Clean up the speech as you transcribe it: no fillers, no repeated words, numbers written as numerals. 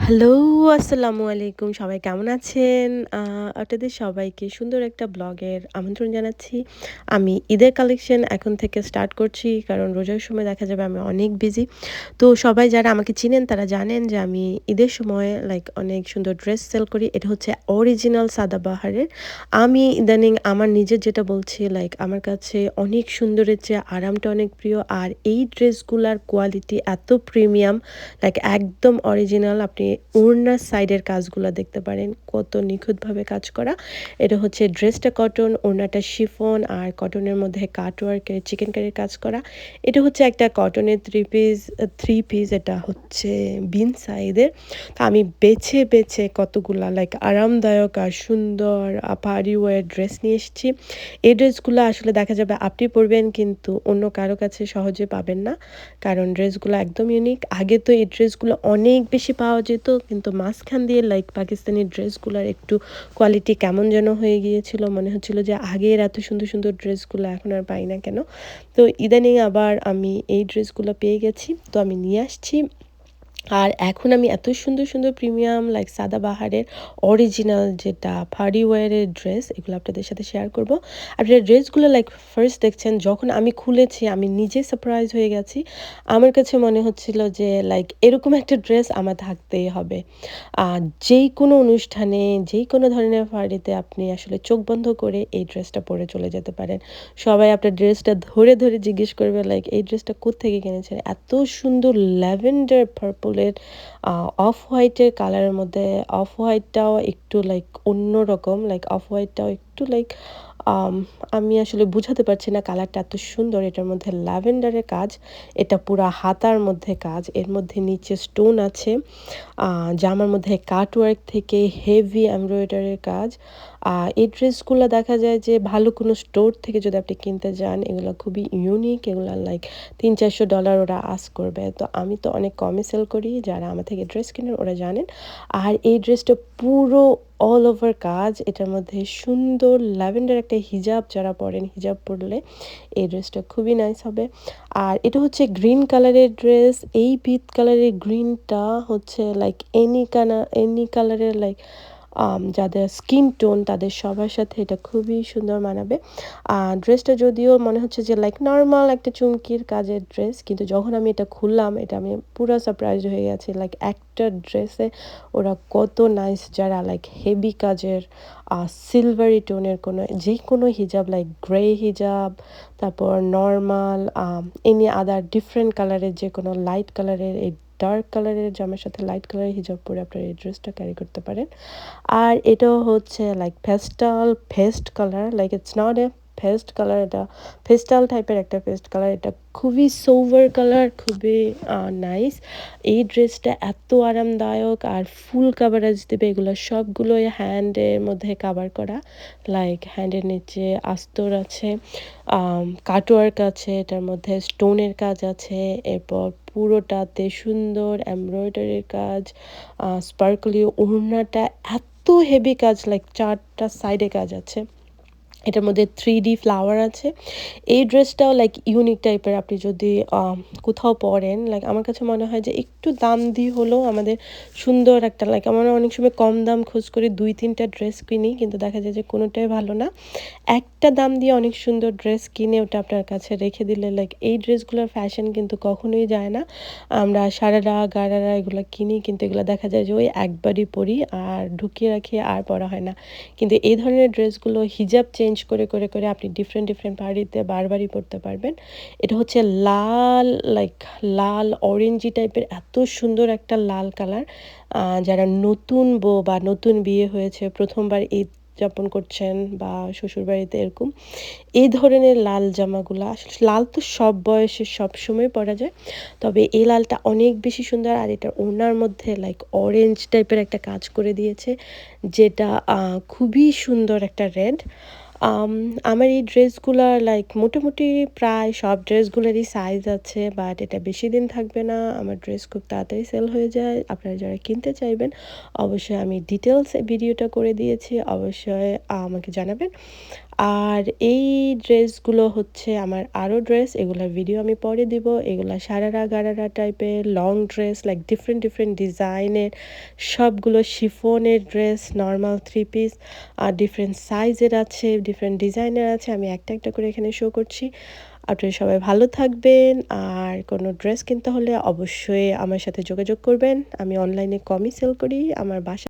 Hello, আসসালামু আলাইকুম। সবাই কেমন আছেন? আপনাদের সবাইকে সুন্দর একটা ব্লগের আমন্ত্রণ জানাচ্ছি। আমি ঈদের কালেকশন এখন থেকে স্টার্ট করছি। কারণ রোজার সময় দেখা যাবে আমি অনেক বিজি। তো সবাই যারা আমাকে চিনেন তারা জানেন যে আমি ঈদের সময় অনেক সুন্দর ড্রেস সেল করি। এটা হচ্ছে অরিজিনাল সাদাবাহারের। আমি ইদানিং আমার নিজের যেটা বলছি আমার কাছে অনেক সুন্দরের চেয়ে আরামটা অনেক প্রিয়। আর এই ড্রেসগুলার কোয়ালিটি এত প্রিমিয়াম একদম অরিজিনাল। আপনি ওড়নার সাইডের কাজগুলা দেখতে পারেন কত নিখুঁতভাবে কাজ করা। এটা হচ্ছে ড্রেসটা কটন, ওড়নাটা শিফন আর কটনের মধ্যে কাটওয়ার্কের চিকেন কারির কাজ করা। এটা হচ্ছে একটা কটনের থ্রি পিস এটা হচ্ছে বিন সাইজের। তো আমি বেছে, বেছে কতগুলা আরামদায়ক আর সুন্দর পার্টি ওয়্যার ড্রেস নিয়ে এসেছি। এই ড্রেসগুলা আসলে দেখা যাবে আপনি পড়বেন কিন্তু অন্য কারো কাছে সহজে পাবেন না। কারণ ড্রেসগুলো একদম ইউনিক। আগে তো এই ড্রেসগুলো অনেক বেশি পাওয়া যেত। কিন্তু মাঝখান দিয়ে পাকিস্তানি ড্রেসগুলার একটু কোয়ালিটি কেমন যেন হয়ে গিয়েছিল। মনে হচ্ছিল যে আগের এত সুন্দর, সুন্দর ড্রেসগুলো এখন আর পাই না কেন? তো ইদানিং আবার আমি এই ড্রেসগুলো পেয়ে গেছি। তো আমি নিয়ে আসছি। আর এখন আমি এত সুন্দর, সুন্দর প্রিমিয়াম সাদাবাহারের অরিজিনাল যেটা পার্টি ওয়্যার এর ড্রেস এগুলো আপনাদের সাথে শেয়ার করব। আপনারা ড্রেসগুলো ফার্স্ট দেখছেন যখন আমি খুলেছি আমি নিজে সারপ্রাইজ হয়ে গেছি। আমার কাছে মনে হচ্ছিল যে এরকম একটা ড্রেস আমার থাকতেই হবে। আ যেইকোনো অনুষ্ঠানে যেইকোনো ধরনের পার্টিতে আপনি আসলে চোখ বন্ধ করে এই ড্রেসটা পরে চলে যেতে পারেন। সবাই আপনার ড্রেসটা ধরে, ধরে জিজ্ঞেস করবে এই ড্রেসটা কোত্থেকে কিনেছেন? এত সুন্দর ল্যাভেন্ডার পার্পল এর অফ হোয়াইটের কালারের মধ্যে অফ হোয়াইটটাও একটু অন্যরকম। অফ হোয়াইটটাও একটু আম আমি আসলে বুঝাতে পারছি না কালারটা এত সুন্দর। এটার মধ্যে ল্যাভেন্ডারের কাজ। এটা পুরা হাতার মধ্যে কাজ। এর মধ্যে নিচে স্টোন আছে। জামার মধ্যে কাটওয়ার্ক থেকে হেভি এমব্রয়ডারির কাজ। এই ড্রেসগুলা দেখা যায় যে ভালো কোনো স্টোর থেকে যদি আপনি কিনতে যান এগুলা খুবই ইউনিক। এগুলা $300-400 ওরা আস্ক করবে। তো আমি তো অনেক কমে সেল করি। যারা আমার থেকে ড্রেস কেনেন ওরা জানেন। আর এই ড্রেসটা পুরো অল ওভার কাজ। এটার মধ্যে সুন্দর ল্যাভেন্ডার একটা হিজাব যারা পরেন, হিজাব পরলে এই ড্রেসটা খুবই নাইস হবে। আর এটা হচ্ছে গ্রিন কালারের ড্রেস। এই পিট কালারের গ্রিনটা হচ্ছে এনি কালারের যাদের স্কিন টোন তাদের সবার সাথে এটা খুবই সুন্দর মানাবে। ড্রেসটা যদিও মনে হচ্ছে যে নরমাল একটা চুমকির কাজের ড্রেস। কিন্তু যখন আমি এটা খুললাম এটা আমি পুরা সারপ্রাইজড হয়ে গেছি। একটা ড্রেসে ওরা কত নাইস যারা হেভি কাজের সিলভারি টোনের যেকোনো হিজাব গ্রে হিজাব, তারপর নরমাল এনি আদার ডিফারেন্ট কালারের যেকোনো লাইট কালারের এই ডার্ক কালারের জামার সাথে লাইট কালারের হিজাব পরে আপনারা এই ড্রেসটা ক্যারি করতে পারেন। আর এটাও হচ্ছে paste colour it's not a paste colour, এটা পেস্টাল টাইপের একটা পেস্ট কালার। এটা খুবই সোভার কালার, খুবই নাইস। এই ড্রেসটা এত আরামদায়ক আর ফুল কাভারেজ দেবে। এগুলো সবগুলোই হ্যান্ডের মধ্যে কাভার করা। হ্যান্ডের নিচে আস্তর আছে, কাটওয়ার্ক আছে, এটার মধ্যে স্টোনের কাজ আছে। এরপর পুরোটাতে সুন্দর এমব্রয়ডারির কাজ, স্পার্কলি ওড়নাটা এত হেভি কাজ ৪ টা সাইডে কাজ আছে। এটার মধ্যে 3D ফ্লাওয়ার আছে। এই ড্রেসটাও ইউনিক টাইপের। আপনি যদি কোথাও পড়েন আমার কাছে মনে হয় যে একটু দাম দিয়ে হলেও আমাদের সুন্দর একটা আমরা অনেক সময় কম দাম খোঁজ করি ২-৩ টা ড্রেস কিনি কিন্তু দেখা যায় যে কোনোটাই ভালো না। একটা দাম দিয়ে অনেক সুন্দর ড্রেস কিনে ওটা আপনার কাছে রেখে দিলে এই ড্রেসগুলোর ফ্যাশন কিন্তু কখনোই যায় না। আমরা সারারা, গারারা এগুলা কিনি কিন্তু এগুলা দেখা যায় যে ওই একবারই পরি আর ঢুকিয়ে রাখি আর পরা হয় না। কিন্তু এই ধরনের ড্রেসগুলো হিজাব চেঞ্জ করে, করে, করে আপনি ডিফারেন্ট, ডিফারেন্ট পার্টিতে বারবারই পরতে পারবেন। এটা হচ্ছে লাল লাইক লাল অরেঞ্জি টাইপের এত সুন্দর একটা লাল কালার। যারা নতুন বউ বা নতুন বিয়ে হয়েছে ১ম বার ঈদ যাপন করছেন বা শ্বশুরবাড়িতে এরকম, এই ধরনের লাল জামাগুলা আসলে লাল তো সব বয়সে সবসময় পরা যায়। তবে এই লালটা অনেক বেশি সুন্দর আর এটার ওড়নার মধ্যে অরেঞ্জ টাইপের একটা কাজ করে দিয়েছে যেটা খুবই সুন্দর একটা রেড। আম আমার এই ড্রেসগুলা মোটামুটি প্রায় সব ড্রেসগুলারই সাইজ আছে বাট এটা বেশিদিন থাকবে না। আমার ড্রেস খুব তাড়াতাড়ি সেল হয়ে যায়। আপনারা যারা কিনতে চাইবেন অবশ্যই আমি ডিটেইলস ভিডিওটা করে দিয়েছি। অবশ্যই আমাকে জানাবেন। আর এই ড্রেসগুলো হচ্ছে আমার আরও ড্রেস, এগুলার ভিডিও আমি পরে দিব। এগুলা সারারা গারারা টাইপের long dress, like different different ডিজাইনের সবগুলো শিফনের ড্রেস, নর্মাল থ্রি পিস আর ডিফারেন্ট সাইজের আছে, ডিফারেন্ট ডিজাইনের আছে। আমি একটা একটা করে এখানে শো করছি। আপনারা সবাই ভালো থাকবেন। আর কোনো ড্রেস কিনতে হলে অবশ্যই আমার সাথে যোগাযোগ করবেন। আমি অনলাইনে কমই সেল করি। আমার বাসা